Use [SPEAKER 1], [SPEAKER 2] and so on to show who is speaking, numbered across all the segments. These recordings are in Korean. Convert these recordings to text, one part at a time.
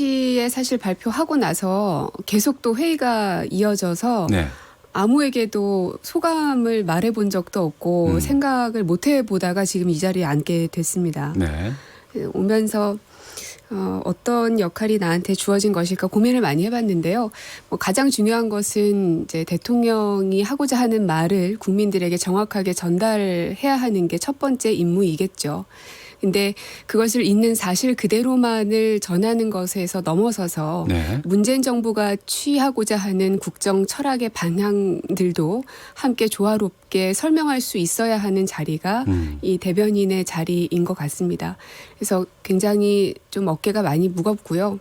[SPEAKER 1] 4시에 사실 발표하고 나서 계속 또 회의가 이어져서
[SPEAKER 2] 네.
[SPEAKER 1] 아무에게도 소감을 말해본 적도 없고 생각을 못 해보다가 지금 이 자리에 앉게 됐습니다.
[SPEAKER 2] 네.
[SPEAKER 1] 오면서 어떤 역할이 나한테 주어진 것일까 고민을 많이 해봤는데요. 가장 중요한 것은 이제 대통령이 하고자 하는 말을 국민들에게 정확하게 전달해야 하는 게 첫 번째 임무이겠죠. 근데 그것을 있는 사실 그대로만을 전하는 것에서 넘어서서
[SPEAKER 2] 네.
[SPEAKER 1] 문재인 정부가 취하고자 하는 국정 철학의 방향들도 함께 조화롭게 설명할 수 있어야 하는 자리가 이 대변인의 자리인 것 같습니다. 그래서 굉장히 좀 어깨가 많이 무겁고요.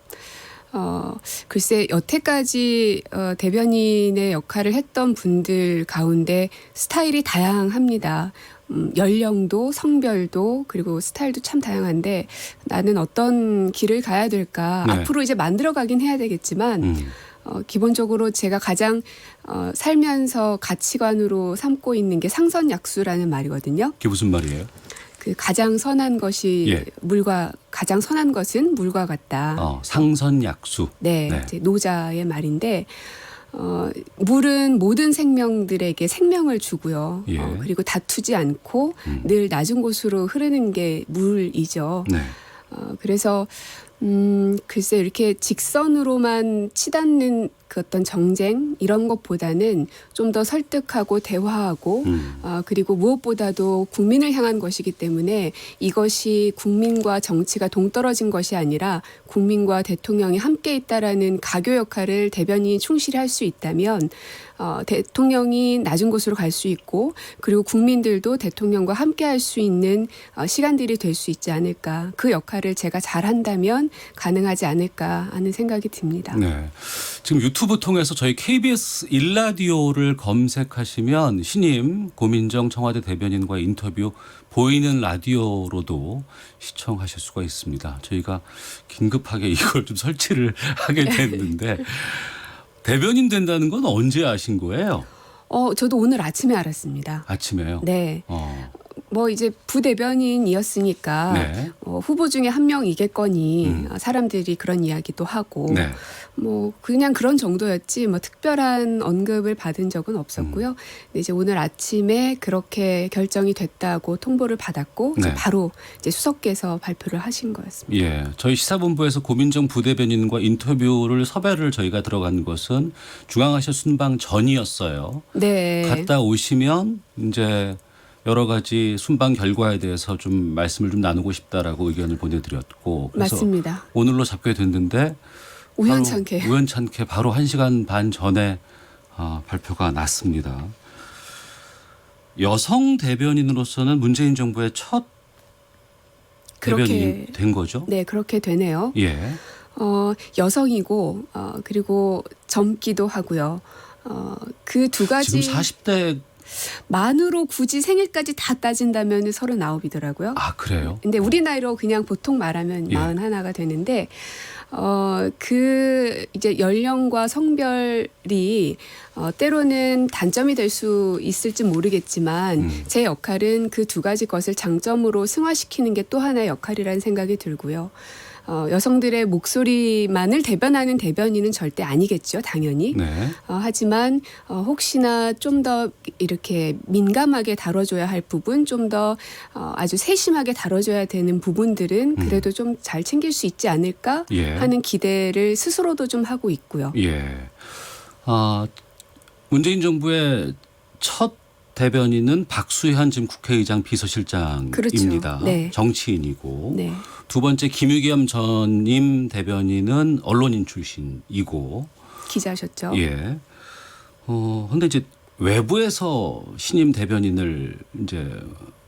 [SPEAKER 1] 글쎄 여태까지 대변인의 역할을 했던 분들 가운데 스타일이 다양합니다. 연령도 성별도 그리고 스타일도 참 다양한데 나는 어떤 길을 가야 될까.
[SPEAKER 2] 네.
[SPEAKER 1] 앞으로 이제 만들어가긴 해야 되겠지만 기본적으로 제가 가장 살면서 가치관으로 삼고 있는 게 상선약수라는 말이거든요.
[SPEAKER 2] 그게 무슨 말이에요?
[SPEAKER 1] 그 가장 선한 것이
[SPEAKER 2] 예.
[SPEAKER 1] 가장 선한 것은 물과 같다.
[SPEAKER 2] 상선약수.
[SPEAKER 1] 네,
[SPEAKER 2] 네.
[SPEAKER 1] 이제 노자의 말인데 물은 모든 생명들에게 생명을 주고요.
[SPEAKER 2] 예.
[SPEAKER 1] 그리고 다투지 않고 늘 낮은 곳으로 흐르는 게 물이죠.
[SPEAKER 2] 네.
[SPEAKER 1] 그래서 글쎄 이렇게 직선으로만 치닫는 그 어떤 정쟁 이런 것보다는 좀 더 설득하고 대화하고 그리고 무엇보다도 국민을 향한 것이기 때문에 이것이 국민과 정치가 동떨어진 것이 아니라 국민과 대통령이 함께 있다라는 가교 역할을 대변인이 충실히 할 수 있다면 대통령이 낮은 곳으로 갈 수 있고 그리고 국민들도 대통령과 함께 할 수 있는 시간들이 될 수 있지 않을까. 그 역할을 제가 잘한다면 가능하지 않을까 하는 생각이 듭니다.
[SPEAKER 2] 네. 지금 유튜브 통해서 저희 KBS 일라디오를 검색하시면 신임 고민정 청와대 대변인과 인터뷰 보이는 라디오로도 시청하실 수가 있습니다. 저희가 긴급하게 이걸 좀 설치를 하게 됐는데 대변인 된다는 건 언제 아신 거예요?
[SPEAKER 1] 저도 오늘 아침에 알았습니다.
[SPEAKER 2] 아침에요?
[SPEAKER 1] 네. 뭐 이제 부대변인이었으니까
[SPEAKER 2] 네.
[SPEAKER 1] 후보 중에 한 명이겠거니 사람들이 그런 이야기도 하고
[SPEAKER 2] 네.
[SPEAKER 1] 뭐 그냥 그런 정도였지 뭐 특별한 언급을 받은 적은 없었고요. 근데 이제 오늘 아침에 그렇게 결정이 됐다고 통보를 받았고 이제
[SPEAKER 2] 네.
[SPEAKER 1] 바로 이제 수석께서 발표를 하신 거였습니다.
[SPEAKER 2] 예, 저희 시사본부에서 고민정 부대변인과 인터뷰를 섭외를 저희가 들어간 것은 중앙아시아 순방 전이었어요.
[SPEAKER 1] 네.
[SPEAKER 2] 갔다 오시면 이제 여러 가지 순방 결과에 대해서 좀 말씀을 좀 나누고 싶다라고 의견을 보내드렸고 그래서
[SPEAKER 1] 맞습니다.
[SPEAKER 2] 오늘로 잡게 됐는데
[SPEAKER 1] 우연찮게.
[SPEAKER 2] 우연찮게 바로 1시간 반 전에 발표가 났습니다. 여성 대변인으로서는 문재인 정부의 첫 대변인이 된 거죠?
[SPEAKER 1] 네, 그렇게 되네요.
[SPEAKER 2] 예.
[SPEAKER 1] 여성이고 그리고 젊기도 하고요. 그 두 가지
[SPEAKER 2] 지금 40대
[SPEAKER 1] 만으로 굳이 생일까지 다 따진다면 39이더라고요.
[SPEAKER 2] 그래요?
[SPEAKER 1] 근데 우리 나이로 그냥 보통 말하면
[SPEAKER 2] 예.
[SPEAKER 1] 41가 되는데 그 이제 연령과 성별이 때로는 단점이 될 수 있을지 모르겠지만 제 역할은 그 두 가지 것을 장점으로 승화시키는 게 또 하나의 역할이라는 생각이 들고요. 여성들의 목소리만을 대변하는 대변인은 절대 아니겠죠, 당연히.
[SPEAKER 2] 네.
[SPEAKER 1] 하지만 혹시나 좀 더 이렇게 민감하게 다뤄줘야 할 부분, 좀 더 아주 세심하게 다뤄줘야 되는 부분들은 그래도 좀 잘 챙길 수 있지 않을까
[SPEAKER 2] 예.
[SPEAKER 1] 하는 기대를 스스로도 좀 하고 있고요.
[SPEAKER 2] 예. 문재인 정부의 첫 대변인은 박수현 지금 국회의장 비서실장입니다.
[SPEAKER 1] 그렇죠. 네.
[SPEAKER 2] 정치인이고
[SPEAKER 1] 네.
[SPEAKER 2] 두 번째 김유겸 전임 대변인은 언론인 출신이고
[SPEAKER 1] 기자셨죠.
[SPEAKER 2] 예. 근데 이제 외부에서 신임 대변인을 이제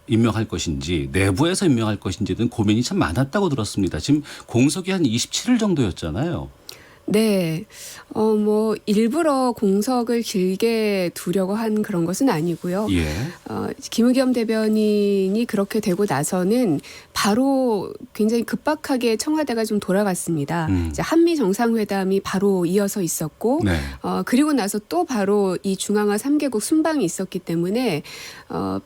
[SPEAKER 2] 임명할 것인지 내부에서 임명할 것인지는 고민이 참 많았다고 들었습니다. 지금 공석이 한 27일 정도였잖아요.
[SPEAKER 1] 네. 뭐 일부러 공석을 길게 두려고 한 그런 것은 아니고요.
[SPEAKER 2] 예.
[SPEAKER 1] 김의겸 대변인이 그렇게 되고 나서는 바로 굉장히 급박하게 청와대가 좀 돌아갔습니다. 이제 한미 정상회담이 바로 이어서 있었고
[SPEAKER 2] 네.
[SPEAKER 1] 그리고 나서 또 바로 이 중앙화 3개국 순방이 있었기 때문에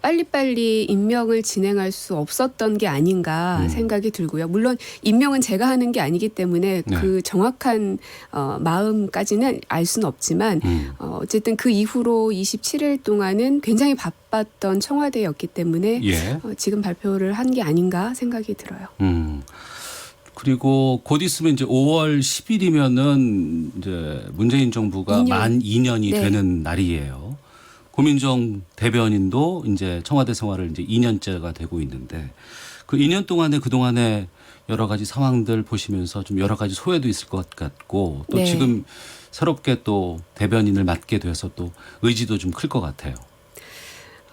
[SPEAKER 1] 빨리빨리 임명을 진행할 수 없었던 게 아닌가 생각이 들고요. 물론 임명은 제가 하는 게 아니기 때문에
[SPEAKER 2] 네.
[SPEAKER 1] 그 정확한 마음까지는 알 수는 없지만 어쨌든 그 이후로 27일 동안은 굉장히 바빴던 청와대였기 때문에
[SPEAKER 2] 예.
[SPEAKER 1] 지금 발표를 한 게 아닌가 생각이 들어요.
[SPEAKER 2] 그리고 곧 있으면 이제 5월 10일이면은 이제 문재인 정부가
[SPEAKER 1] 2년.
[SPEAKER 2] 만 2년이
[SPEAKER 1] 네.
[SPEAKER 2] 되는 날이에요. 고민정 대변인도 이제 청와대 생활을 이제 2년째가 되고 있는데 그 2년 동안에 그동안에 여러 가지 상황들 보시면서 좀 여러 가지 소외도 있을 것 같고 또
[SPEAKER 1] 네.
[SPEAKER 2] 지금 새롭게 또 대변인을 맡게 돼서 또 의지도 좀 클 것 같아요.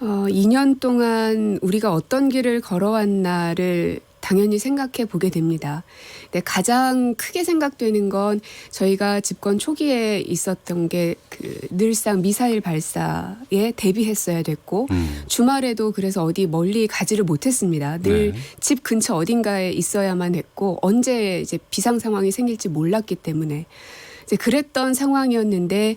[SPEAKER 1] 2년 동안 우리가 어떤 길을 걸어왔나를 당연히 생각해 보게 됩니다. 근데 가장 크게 생각되는 건 저희가 집권 초기에 있었던 게 그 늘상 미사일 발사에 대비했어야 됐고 주말에도 그래서 어디 멀리 가지를 못했습니다. 늘
[SPEAKER 2] 네.
[SPEAKER 1] 집 근처 어딘가에 있어야만 했고 언제 이제 비상 상황이 생길지 몰랐기 때문에 이제 그랬던 상황이었는데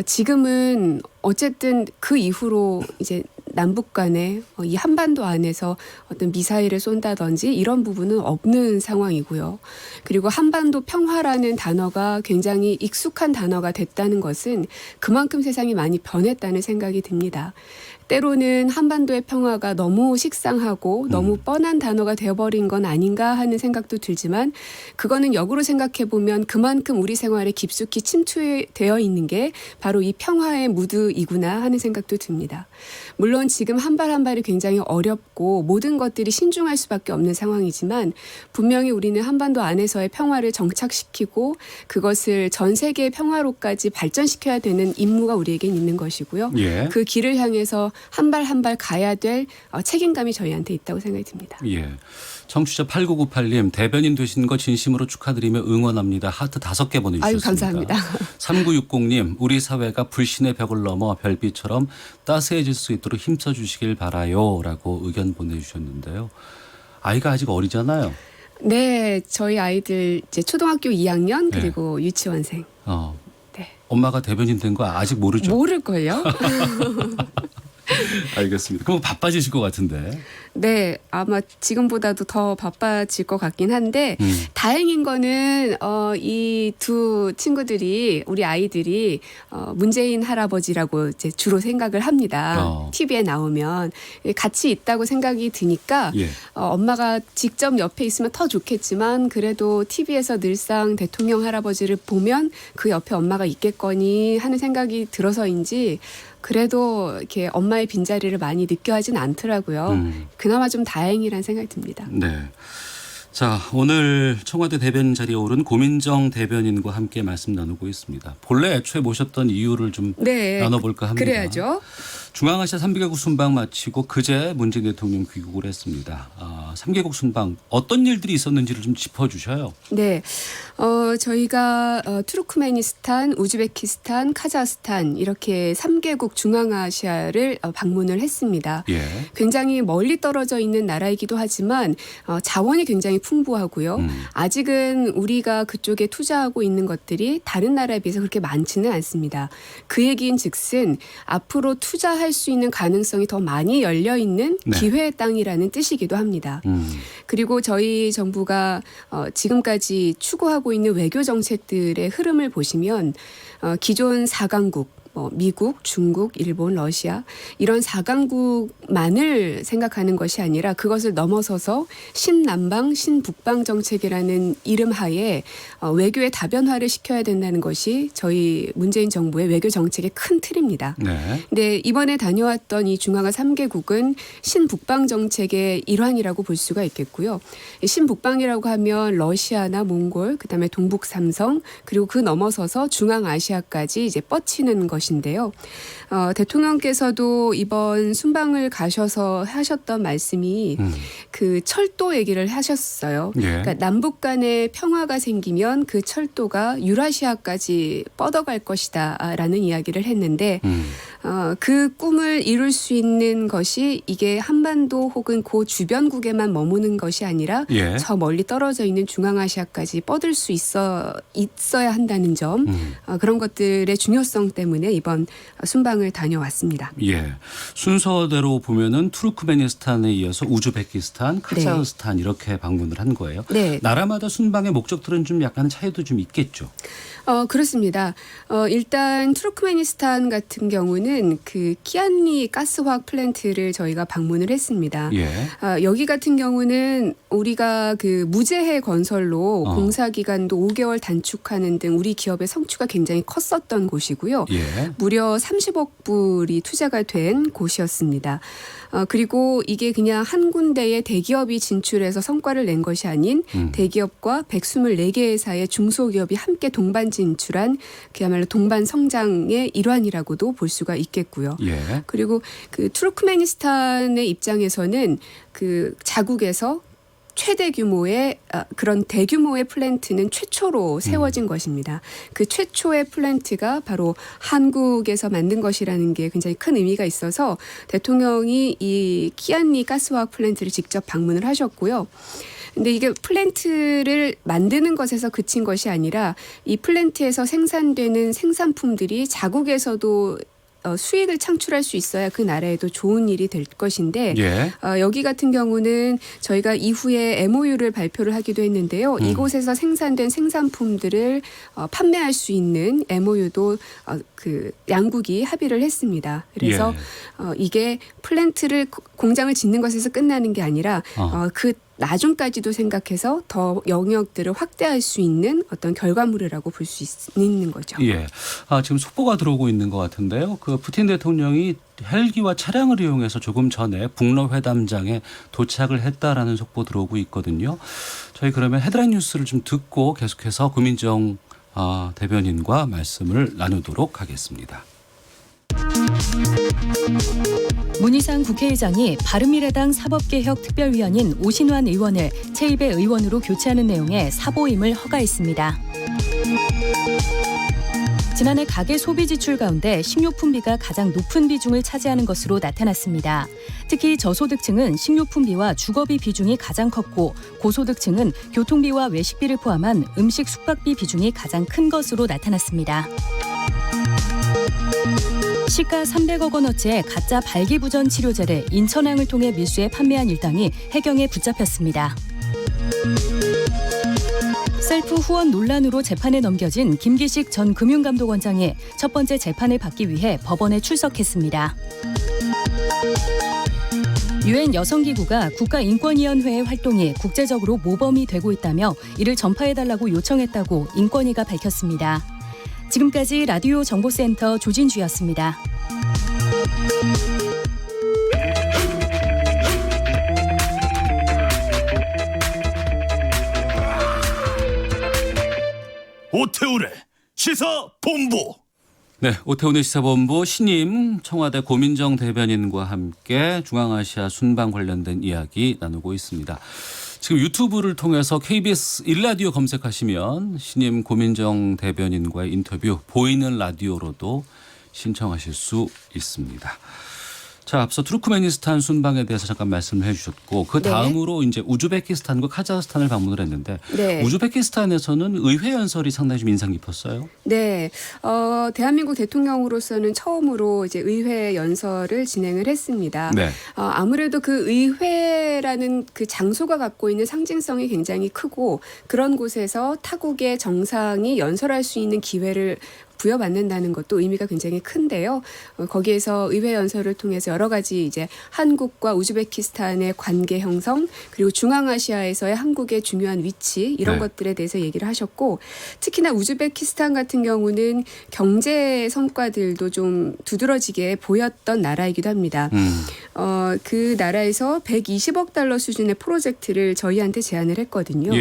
[SPEAKER 1] 지금은 어쨌든 그 이후로 이제 남북 간에 이 한반도 안에서 어떤 미사일을 쏜다든지 이런 부분은 없는 상황이고요. 그리고 한반도 평화라는 단어가 굉장히 익숙한 단어가 됐다는 것은 그만큼 세상이 많이 변했다는 생각이 듭니다. 때로는 한반도의 평화가 너무 식상하고 너무 뻔한 단어가 되어버린 건 아닌가 하는 생각도 들지만 그거는 역으로 생각해 보면 그만큼 우리 생활에 깊숙이 침투되어 있는 게 바로 이 평화의 무드이구나 하는 생각도 듭니다. 물론 지금 한 발 한 발이 굉장히 어렵고 모든 것들이 신중할 수밖에 없는 상황이지만 분명히 우리는 한반도 안에서의 평화를 정착시키고 그것을 전 세계의 평화로까지 발전시켜야 되는 임무가 우리에겐 있는 것이고요.
[SPEAKER 2] 예.
[SPEAKER 1] 그 길을 향해서 한 발 한 발 가야 될 책임감이 저희한테 있다고 생각이 듭니다.
[SPEAKER 2] 예. 청취자 8998님 대변인 되신 거 진심으로 축하드리며 응원합니다. 하트 5개 보내주셨습니다.
[SPEAKER 1] 아유, 감사합니다.
[SPEAKER 2] 3960님 우리 사회가 불신의 벽을 넘어 별빛처럼 따스해질 수 있도록 힘써 주시길 바라요 라고 의견 보내주셨는데요. 아이가 아직 어리잖아요.
[SPEAKER 1] 네, 저희 아이들 이제 초등학교 2학년
[SPEAKER 2] 네.
[SPEAKER 1] 그리고 유치원생. 네.
[SPEAKER 2] 엄마가 대변인 된 거 아직 모르죠?
[SPEAKER 1] 모를걸요?
[SPEAKER 2] 알겠습니다. 그럼 바빠지실 것 같은데.
[SPEAKER 1] 네, 아마 지금보다도 더 바빠질 것 같긴 한데 다행인 거는 이 두 친구들이 우리 아이들이 문재인 할아버지라고 이제 주로 생각을 합니다. TV에 나오면 같이 있다고 생각이 드니까
[SPEAKER 2] 예.
[SPEAKER 1] 엄마가 직접 옆에 있으면 더 좋겠지만 그래도 TV에서 늘상 대통령 할아버지를 보면 그 옆에 엄마가 있겠거니 하는 생각이 들어서인지 그래도 이렇게 엄마의 빈자리를 많이 느껴 하진 않더라고요. 그나마 좀 다행이라는 생각이 듭니다.
[SPEAKER 2] 네. 자, 오늘 청와대 대변인 자리에 오른 고민정 대변인과 함께 말씀 나누고 있습니다. 본래 애초에 모셨던 이유를 좀
[SPEAKER 1] 네,
[SPEAKER 2] 나눠볼까 합니다.
[SPEAKER 1] 그래야죠.
[SPEAKER 2] 중앙아시아 3개국 순방 마치고 그제 문재인 대통령 귀국을 했습니다. 3개국 순방 어떤 일들이 있었는지를 좀 짚어주셔요.
[SPEAKER 1] 네, 저희가 투르크메니스탄, 우즈베키스탄, 카자흐스탄 이렇게 3개국 중앙아시아를 방문을 했습니다.
[SPEAKER 2] 예.
[SPEAKER 1] 굉장히 멀리 떨어져 있는 나라이기도 하지만 자원이 굉장히 풍부하고요. 아직은 우리가 그쪽에 투자하고 있는 것들이 다른 나라에 비해서 그렇게 많지는 않습니다. 그 얘기인 즉슨 앞으로 투자할 수 있는 가능성이 더 많이 열려 있는
[SPEAKER 2] 네.
[SPEAKER 1] 기회의 땅이라는 뜻이기도 합니다. 그리고 저희 정부가 지금까지 추구하고 있는 외교 정책들의 흐름을 보시면 기존 4강국 미국, 중국, 일본, 러시아 이런 4강국만을 생각하는 것이 아니라 그것을 넘어서서 신남방, 신북방 정책이라는 이름 하에 외교의 다변화를 시켜야 된다는 것이 저희 문재인 정부의 외교 정책의 큰 틀입니다.
[SPEAKER 2] 네.
[SPEAKER 1] 근데 이번에 다녀왔던 이 중앙아 3개국은 신북방 정책의 일환이라고 볼 수가 있겠고요. 신북방이라고 하면 러시아나 몽골, 그다음에 동북 삼성 그리고 그 넘어서서 중앙아시아까지 이제 뻗치는 것이 것인데요. 대통령께서도 이번 순방을 가셔서 하셨던 말씀이 그 철도 얘기를 하셨어요.
[SPEAKER 2] 예.
[SPEAKER 1] 그러니까 남북 간의 평화가 생기면 그 철도가 유라시아까지 뻗어갈 것이다라는 이야기를 했는데 그 꿈을 이룰 수 있는 것이 이게 한반도 혹은 그 주변국에만 머무는 것이 아니라
[SPEAKER 2] 예.
[SPEAKER 1] 저 멀리 떨어져 있는 중앙아시아까지 뻗을 수 있어야 한다는 점 그런 것들의 중요성 때문에 이번 순방을 다녀왔습니다.
[SPEAKER 2] 예. 순서대로 보면은 투르크메니스탄에 이어서 우즈베키스탄, 카자흐스탄 이렇게 방문을 한 거예요.
[SPEAKER 1] 네.
[SPEAKER 2] 나라마다 순방의 목적들은 좀 약간 차이도 좀 있겠죠.
[SPEAKER 1] 그렇습니다. 일단 투르크메니스탄 같은 경우는 그 키안리 가스화학 플랜트를 저희가 방문을 했습니다.
[SPEAKER 2] 예.
[SPEAKER 1] 여기 같은 경우는 우리가 그 무제해 건설로 공사 기간도 5개월 단축하는 등 우리 기업의 성취가 굉장히 컸었던 곳이고요.
[SPEAKER 2] 예.
[SPEAKER 1] 무려 30억 불이 투자가 된 곳이었습니다. 그리고 이게 그냥 한 군데의 대기업이 진출해서 성과를 낸 것이 아닌 대기업과 124개 회사의 중소기업이 함께 동반 진출한 그야말로 동반 성장의 일환이라고도 볼 수가 있겠고요.
[SPEAKER 2] 예.
[SPEAKER 1] 그리고 그 투르크메니스탄의 입장에서는 그 자국에서 최대 규모의 그런 대규모의 플랜트는 최초로 세워진 것입니다. 그 최초의 플랜트가 바로 한국에서 만든 것이라는 게 굉장히 큰 의미가 있어서 대통령이 이 키안리 가스화학 플랜트를 직접 방문을 하셨고요. 근데 이게 플랜트를 만드는 것에서 그친 것이 아니라 이 플랜트에서 생산되는 생산품들이 자국에서도 수익을 창출할 수 있어야 그 나라에도 좋은 일이 될 것인데
[SPEAKER 2] 예.
[SPEAKER 1] 여기 같은 경우는 저희가 이후에 MOU를 발표를 하기도 했는데요. 이곳에서 생산된 생산품들을 판매할 수 있는 MOU도 그 양국이 합의를 했습니다. 그래서 이게 플랜트를 공장을 짓는 것에서 끝나는 게 아니라 그 나중까지도 생각해서 더 영역들을 확대할 수 있는 어떤 결과물이라고 볼 수 있는 거죠.
[SPEAKER 2] 예. 지금 속보가 들어오고 있는 것 같은데요. 그 푸틴 대통령이 헬기와 차량을 이용해서 조금 전에 북러 회담장에 도착을 했다라는 속보 들어오고 있거든요. 저희 그러면 헤드라인 뉴스를 좀 듣고 계속해서 고민정 대변인과 말씀을 나누도록 하겠습니다.
[SPEAKER 3] 문희상 국회의장이 바른미래당 사법개혁특별위원인 오신환 의원을 제1배 의원으로 교체하는 내용의 사보임을 허가했습니다. 지난해 가계 소비 지출 가운데 식료품비가 가장 높은 비중을 차지하는 것으로 나타났습니다. 특히 저소득층은 식료품비와 주거비 비중이 가장 컸고 고소득층은 교통비와 외식비를 포함한 음식 숙박비 비중이 가장 큰 것으로 나타났습니다. 시가 300억 원어치의 가짜 발기부전 치료제를 인천항을 통해 밀수해 판매한 일당이 해경에 붙잡혔습니다. 셀프 후원 논란으로 재판에 넘겨진 김기식 전 금융감독원장이 첫 번째 재판을 받기 위해 법원에 출석했습니다. 유엔 여성기구가 국가인권위원회의 활동이 국제적으로 모범이 되고 있다며 이를 전파해달라고 요청했다고 인권위가 밝혔습니다. 지금까지 라디오 정보센터 조진주였습니다.
[SPEAKER 4] 오태우래 시사본부.
[SPEAKER 2] 네, 오태훈의 시사본부 신임 청와대 고민정 대변인과 함께 중앙아시아 순방 관련된 이야기 나누고 있습니다. 지금 유튜브를 통해서 KBS 1라디오 검색하시면 신임 고민정 대변인과의 인터뷰 보이는 라디오로도 신청하실 수 있습니다. 자, 앞서 투르크메니스탄 순방에 대해서 잠깐 말씀을 해주셨고 그 다음으로 이제 우즈베키스탄과 카자흐스탄을 방문을 했는데 우즈베키스탄에서는 의회 연설이 상당히 좀 인상 깊었어요.
[SPEAKER 1] 네, 대한민국 대통령으로서는 처음으로 이제 의회 연설을 진행을 했습니다.
[SPEAKER 2] 네.
[SPEAKER 1] 아무래도 그 의회라는 그 장소가 갖고 있는 상징성이 굉장히 크고 그런 곳에서 타국의 정상이 연설할 수 있는 기회를 부여받는다는 것도 의미가 굉장히 큰데요. 거기에서 의회 연설을 통해서 여러 가지 이제 한국과 우즈베키스탄의 관계 형성 그리고 중앙아시아에서의 한국의 중요한 위치 이런 것들에 대해서 얘기를 하셨고 특히나 우즈베키스탄 같은 경우는 경제 성과들도 좀 두드러지게 보였던 나라이기도 합니다. 그 나라에서 120억 달러 수준의 프로젝트를 저희한테 제안을 했거든요.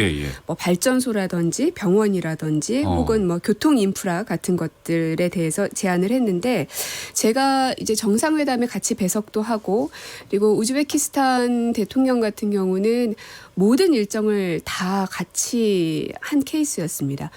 [SPEAKER 1] 뭐 발전소라든지 병원이라든지 혹은 뭐 교통 인프라 같은 것 것들에 대해서 제안을 했는데 제가 이제 정상회담에 같이 배석도 하고 그리고 우즈베키스탄 대통령 같은 경우는 모든 일정을 다 같이 한 케이스였습니다.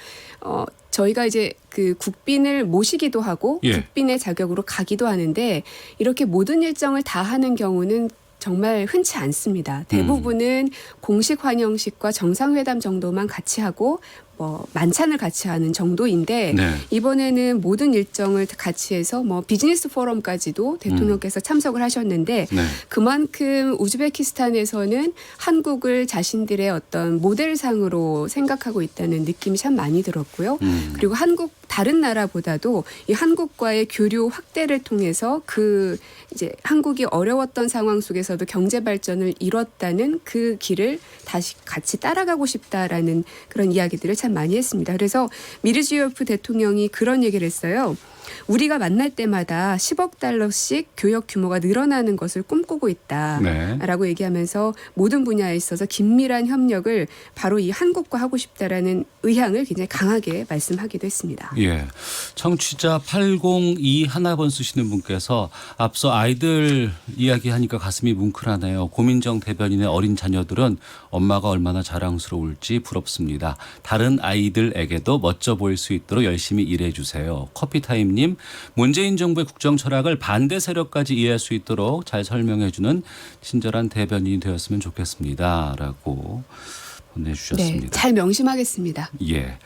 [SPEAKER 1] 저희가 이제 그 국빈을 모시기도 하고
[SPEAKER 2] 예.
[SPEAKER 1] 국빈의 자격으로 가기도 하는데 이렇게 모든 일정을 다 하는 경우는 정말 흔치 않습니다. 대부분은 공식 환영식과 정상회담 정도만 같이 하고 뭐 만찬을 같이 하는 정도인데
[SPEAKER 2] 네.
[SPEAKER 1] 이번에는 모든 일정을 같이 해서 뭐 비즈니스 포럼까지도 대통령께서 참석을 하셨는데
[SPEAKER 2] 네.
[SPEAKER 1] 그만큼 우즈베키스탄에서는 한국을 자신들의 어떤 모델상으로 생각하고 있다는 느낌이 참 많이 들었고요. 그리고 한국 다른 나라보다도 이 한국과의 교류 확대를 통해서 그 이제 한국이 어려웠던 상황 속에서도 경제 발전을 이뤘다는 그 길을 다시 같이 따라가고 싶다라는 그런 이야기들을 참 많이 했습니다. 그래서 미르지요예프 대통령이 그런 얘기를 했어요. 우리가 만날 때마다 10억 달러씩 교역 규모가 늘어나는 것을 꿈꾸고 있다라고
[SPEAKER 2] 네.
[SPEAKER 1] 얘기하면서 모든 분야에 있어서 긴밀한 협력을 바로 이 한국과 하고 싶다라는 의향을 굉장히 강하게 말씀하기도 했습니다.
[SPEAKER 2] 예. 청취자 802 하나번 쓰시는 분께서 앞서 아이들 이야기하니까 가슴이 뭉클하네요. 고민정 대변인의 어린 자녀들은 엄마가 얼마나 자랑스러울지 부럽습니다. 다른 아이들에게도 멋져 보일 수 있도록 열심히 일해 주세요. 커피타임님, 문재인 정부의 국정 철학을 반대 세력까지 이해할 수 있도록 잘 설명해 주는 친절한 대변인이 되었으면 좋겠습니다. 라고 보내주셨습니다.
[SPEAKER 1] 네, 잘 명심하겠습니다.
[SPEAKER 2] 예.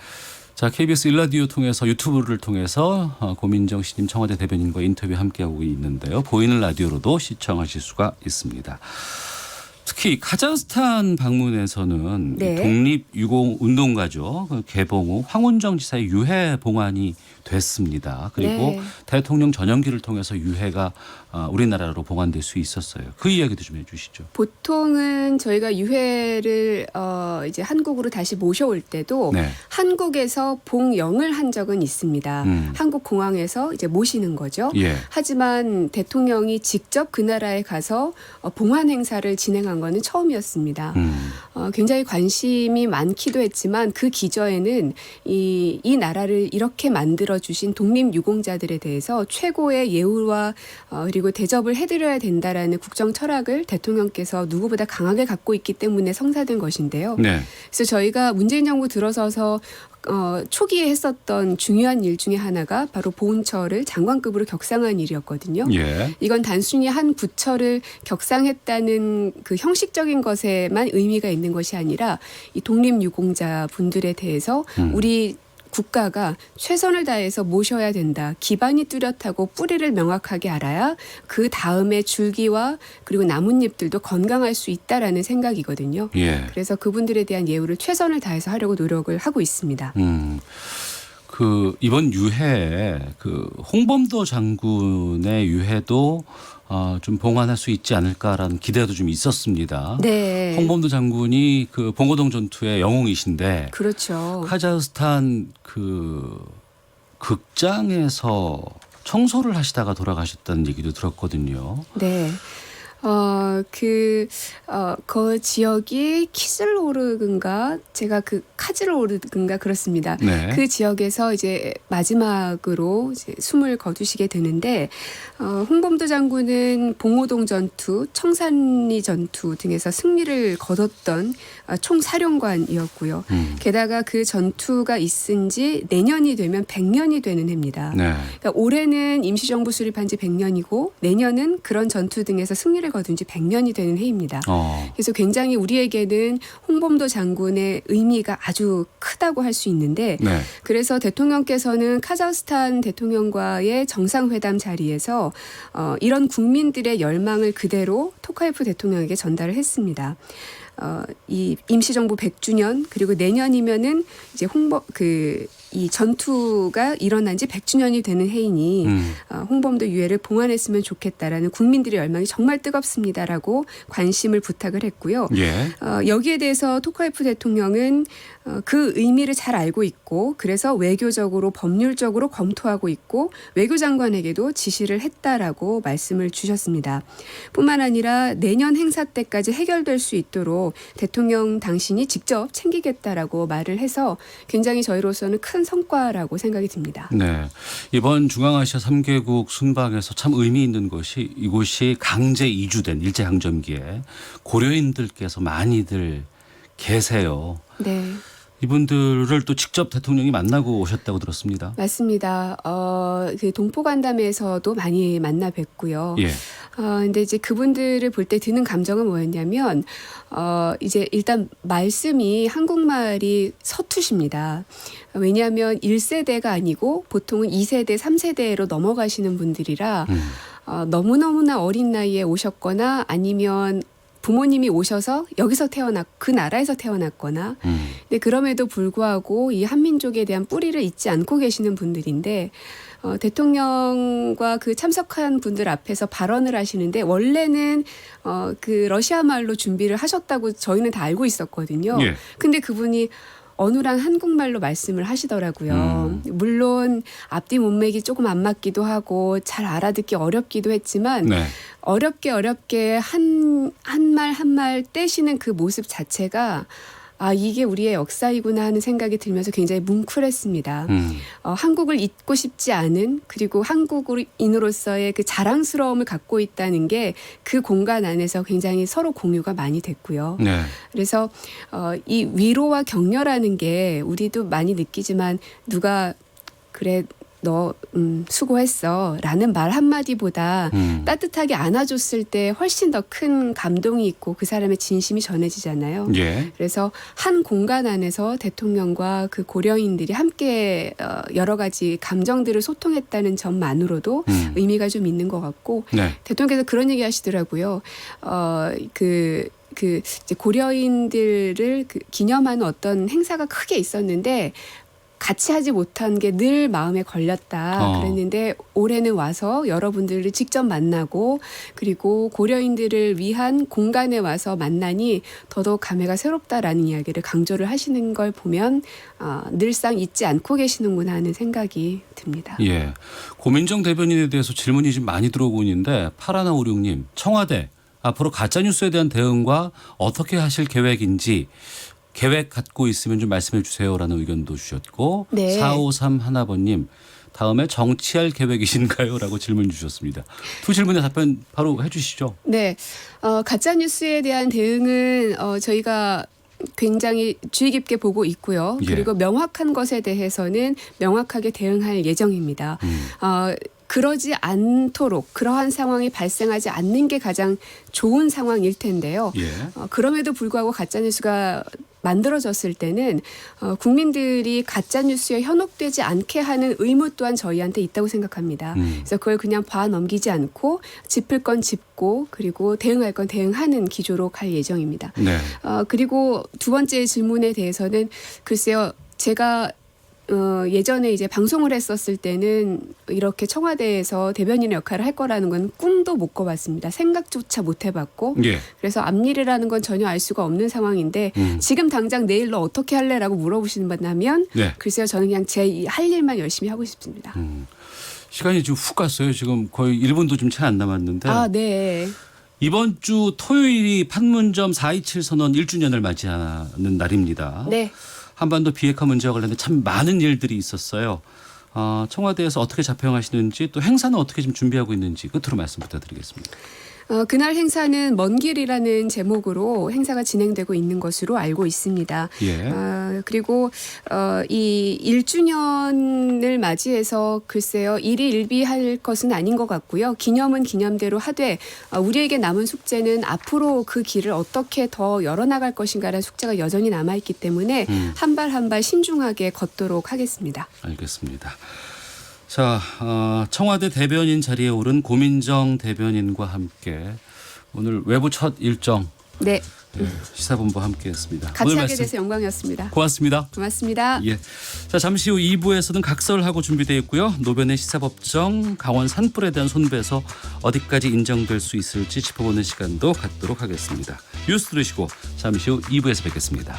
[SPEAKER 2] 자, KBS 일라디오 통해서 유튜브를 통해서 고민정 신임 청와대 대변인과 인터뷰 함께하고 있는데요. 보이는 라디오로도 시청하실 수가 있습니다. 특히 카자흐스탄 방문에서는
[SPEAKER 1] 네.
[SPEAKER 2] 독립유공운동가죠. 그 개봉 후 황운정 지사의 유해 봉환이 됐습니다. 그리고
[SPEAKER 1] 네.
[SPEAKER 2] 대통령 전용기를 통해서 유해가 우리나라로 봉환될 수 있었어요. 그 이야기도 좀 해주시죠.
[SPEAKER 1] 보통은 저희가 유해를 이제 한국으로 다시 모셔올 때도
[SPEAKER 2] 네.
[SPEAKER 1] 한국에서 봉영을 한 적은 있습니다. 한국 공항에서 이제 모시는 거죠.
[SPEAKER 2] 예.
[SPEAKER 1] 하지만 대통령이 직접 그 나라에 가서 봉환 행사를 진행한 거는 처음이었습니다. 굉장히 관심이 많기도 했지만 그 기저에는 이 나라를 이렇게 만들어 주신 독립유공자들에 대해서 최고의 예우와 그리고 대접을 해드려야 된다라는 국정 철학을 대통령께서 누구보다 강하게 갖고 있기 때문에 성사된 것인데요.
[SPEAKER 2] 네.
[SPEAKER 1] 그래서 저희가 문재인 정부 들어서서 초기에 했었던 중요한 일 중에 하나가 바로 보훈처를 장관급으로 격상한 일이었거든요.
[SPEAKER 2] 예.
[SPEAKER 1] 이건 단순히 한 부처를 격상했다는 그 형식적인 것에만 의미가 있는 것이 아니라 이 독립유공자 분들에 대해서 우리 국가가 최선을 다해서 모셔야 된다. 기반이 뚜렷하고 뿌리를 명확하게 알아야 그 다음에 줄기와 그리고 나뭇잎들도 건강할 수 있다라는 생각이거든요.
[SPEAKER 2] 예.
[SPEAKER 1] 그래서 그분들에 대한 예우를 최선을 다해서 하려고 노력을 하고 있습니다.
[SPEAKER 2] 그 이번 유해 그 홍범도 장군의 유해도 좀 봉환할 수 있지 않을까라는 기대도 좀 있었습니다.
[SPEAKER 1] 네.
[SPEAKER 2] 홍범도 장군이 그 봉오동 전투의 영웅이신데
[SPEAKER 1] 그렇죠.
[SPEAKER 2] 카자흐스탄 그 극장에서 청소를 하시다가 돌아가셨다는 얘기도 들었거든요.
[SPEAKER 1] 네. 그 지역이 키슬로르그인가 제가 그 카즈로르그인가 그렇습니다.
[SPEAKER 2] 네.
[SPEAKER 1] 그 지역에서 이제 마지막으로 이제 숨을 거두시게 되는데 홍범도 장군은 봉오동 전투, 청산리 전투 등에서 승리를 거뒀던 총사령관이었고요. 게다가 그 전투가 있은 지 내년이 되면 100년이 되는 해입니다.
[SPEAKER 2] 네.
[SPEAKER 1] 그러니까 올해는 임시정부 수립한 지 100년이고 내년은 그런 전투 등에서 승리를 거둔 지 100년이 되는 해입니다. 그래서 굉장히 우리에게는 홍범도 장군의 의미가 아주 크다고 할 수 있는데
[SPEAKER 2] 네.
[SPEAKER 1] 그래서 대통령께서는 카자흐스탄 대통령과의 정상회담 자리에서 이런 국민들의 열망을 그대로 토카예프 대통령에게 전달을 했습니다. 이 임시정부 100주년 그리고 내년이면은 이제 이 전투가 일어난 지 100주년이 되는 해이니 홍범도 유해를 봉환했으면 좋겠다라는 국민들의 열망이 정말 뜨겁습니다라고 관심을 부탁을 했고요.
[SPEAKER 2] 예.
[SPEAKER 1] 여기에 대해서 토카예프 대통령은 그 의미를 잘 알고 있고 그래서 외교적으로 법률적으로 검토하고 있고 외교장관에게도 지시를 했다라고 말씀을 주셨습니다. 뿐만 아니라 내년 행사 때까지 해결될 수 있도록 대통령 당신이 직접 챙기겠다라고 말을 해서 굉장히 저희로서는 큰 큰 성과라고 생각이 듭니다.
[SPEAKER 2] 네. 이번 중앙아시아 3개국 순방에서 참 의미 있는 것이 이곳이 강제 이주된 일제강점기에 고려인들께서 많이들 계세요.
[SPEAKER 1] 네.
[SPEAKER 2] 이분들을 또 직접 대통령이 만나고 오셨다고 들었습니다.
[SPEAKER 1] 맞습니다. 그 동포간담회에서도 많이 만나 뵀고요.
[SPEAKER 2] 예.
[SPEAKER 1] 근데 이제 그분들을 볼 때 드는 감정은 뭐였냐면, 이제 일단 말씀이 한국말이 서투십니다. 왜냐하면 1세대가 아니고 보통은 2세대, 3세대로 넘어가시는 분들이라 너무너무나 어린 나이에 오셨거나 아니면 부모님이 오셔서 여기서 그 나라에서 태어났거나, 근데 그럼에도 불구하고 이 한민족에 대한 뿌리를 잊지 않고 계시는 분들인데, 대통령과 그 참석한 분들 앞에서 발언을 하시는데 원래는 그 러시아 말로 준비를 하셨다고 저희는 다 알고 있었거든요.
[SPEAKER 2] 예.
[SPEAKER 1] 근데 그분이 어눌한 한국말로 말씀을 하시더라고요. 물론 앞뒤 문맥이 조금 안 맞기도 하고 잘 알아듣기 어렵기도 했지만
[SPEAKER 2] 네.
[SPEAKER 1] 어렵게 한 말 한 말 떼시는 그 모습 자체가 이게 우리의 역사이구나 하는 생각이 들면서 굉장히 뭉클했습니다. 한국을 잊고 싶지 않은, 그리고 한국인으로서의 그 자랑스러움을 갖고 있다는 게 그 공간 안에서 굉장히 서로 공유가 많이 됐고요.
[SPEAKER 2] 네.
[SPEAKER 1] 그래서 이 위로와 격려라는 게 우리도 많이 느끼지만 누가 그래 너 수고했어 라는 말 한마디보다 따뜻하게 안아줬을 때 훨씬 더 큰 감동이 있고 그 사람의 진심이 전해지잖아요.
[SPEAKER 2] 예.
[SPEAKER 1] 그래서 한 공간 안에서 대통령과 그 고려인들이 함께 여러 가지 감정들을 소통했다는 점만으로도 의미가 좀 있는 것 같고,
[SPEAKER 2] 네.
[SPEAKER 1] 대통령께서 그런 얘기 하시더라고요. 이제 고려인들을 기념하는 어떤 행사가 크게 있었는데 같이 하지 못한 게 늘 마음에 걸렸다. 그랬는데 올해는 와서 여러분들을 직접 만나고 그리고 고려인들을 위한 공간에 와서 만나니 더더욱 감회가 새롭다라는 이야기를 강조를 하시는 걸 보면 늘상 잊지 않고 계시는구나 하는 생각이 듭니다.
[SPEAKER 2] 예. 고민정 대변인에 대해서 질문이 좀 많이 들어오고 있는데 8156님, 청와대 앞으로 가짜뉴스에 대한 대응과 어떻게 하실 계획인지 계획 갖고 있으면 좀 말씀해 주세요라는 의견도 주셨고,
[SPEAKER 1] 네.
[SPEAKER 2] 4531번님 다음에 정치할 계획이신가요? 라고 질문 주셨습니다. 두 질문에 답변 바로 해 주시죠.
[SPEAKER 1] 네. 가짜뉴스에 대한 대응은 저희가 굉장히 주의 깊게 보고 있고요.
[SPEAKER 2] 예.
[SPEAKER 1] 그리고 명확한 것에 대해서는 명확하게 대응할 예정입니다. 그러지 않도록 그러한 상황이 발생하지 않는 게 가장 좋은 상황일 텐데요.
[SPEAKER 2] 예.
[SPEAKER 1] 그럼에도 불구하고 가짜뉴스가 만들어졌을 때는 국민들이 가짜뉴스에 현혹되지 않게 하는 의무 또한 저희한테 있다고 생각합니다. 그래서 그걸 그냥 봐 넘기지 않고 짚을 건 짚고 그리고 대응할 건 대응하는 기조로 갈 예정입니다.
[SPEAKER 2] 네.
[SPEAKER 1] 그리고 두 번째 질문에 대해서는 글쎄요. 제가 예전에 이제 방송을 했었을 때는 이렇게 청와대에서 대변인의 역할을 할 거라는 건 꿈도 못 꿔봤습니다. 생각조차 못 해봤고
[SPEAKER 2] 예.
[SPEAKER 1] 그래서 앞일이라는 건 전혀 알 수가 없는 상황인데 지금 당장 내일 너 어떻게 할래라고 물어보시는
[SPEAKER 2] 네.
[SPEAKER 1] 글쎄요. 저는 그냥 제 할 일만 열심히 하고 싶습니다.
[SPEAKER 2] 시간이 좀 훅 갔어요. 지금 거의 1분도 좀 채 안 남았는데
[SPEAKER 1] 네.
[SPEAKER 2] 이번 주 토요일이 판문점 4.27 선언 1주년을 맞이하는 날입니다.
[SPEAKER 1] 네.
[SPEAKER 2] 한반도 비핵화 문제와 관련된 참 많은 일들이 있었어요. 청와대에서 어떻게 자평하시는지 또 행사는 어떻게 좀 준비하고 있는지 끝으로 말씀 부탁드리겠습니다.
[SPEAKER 1] 그날 행사는 먼 길이라는 제목으로 행사가 진행되고 있는 것으로 알고 있습니다.
[SPEAKER 2] 예.
[SPEAKER 1] 그리고 이 1주년을 맞이해서 글쎄요. 일희일비할 것은 아닌 것 같고요. 기념은 기념대로 하되 우리에게 남은 숙제는 앞으로 그 길을 어떻게 더 열어나갈 것인가라는 숙제가 여전히 남아있기 때문에 한 발 한 발 신중하게 걷도록 하겠습니다.
[SPEAKER 2] 알겠습니다. 자, 청와대 대변인 자리에 오른 고민정 대변인과 함께 오늘 외부 첫 일정
[SPEAKER 1] 네.
[SPEAKER 2] 시사본부 함께했습니다.
[SPEAKER 1] 같이
[SPEAKER 2] 오늘
[SPEAKER 1] 하게
[SPEAKER 2] 말씀
[SPEAKER 1] 돼서 영광이었습니다.
[SPEAKER 2] 고맙습니다.
[SPEAKER 1] 고맙습니다.
[SPEAKER 2] 예. 자, 잠시 후 2부에서는 각설하고 준비되어 있고요. 노변의 시사법정 강원 산불에 대한 손배서 어디까지 인정될 수 있을지 짚어보는 시간도 갖도록 하겠습니다. 뉴스 들으시고 잠시 후 2부에서 뵙겠습니다.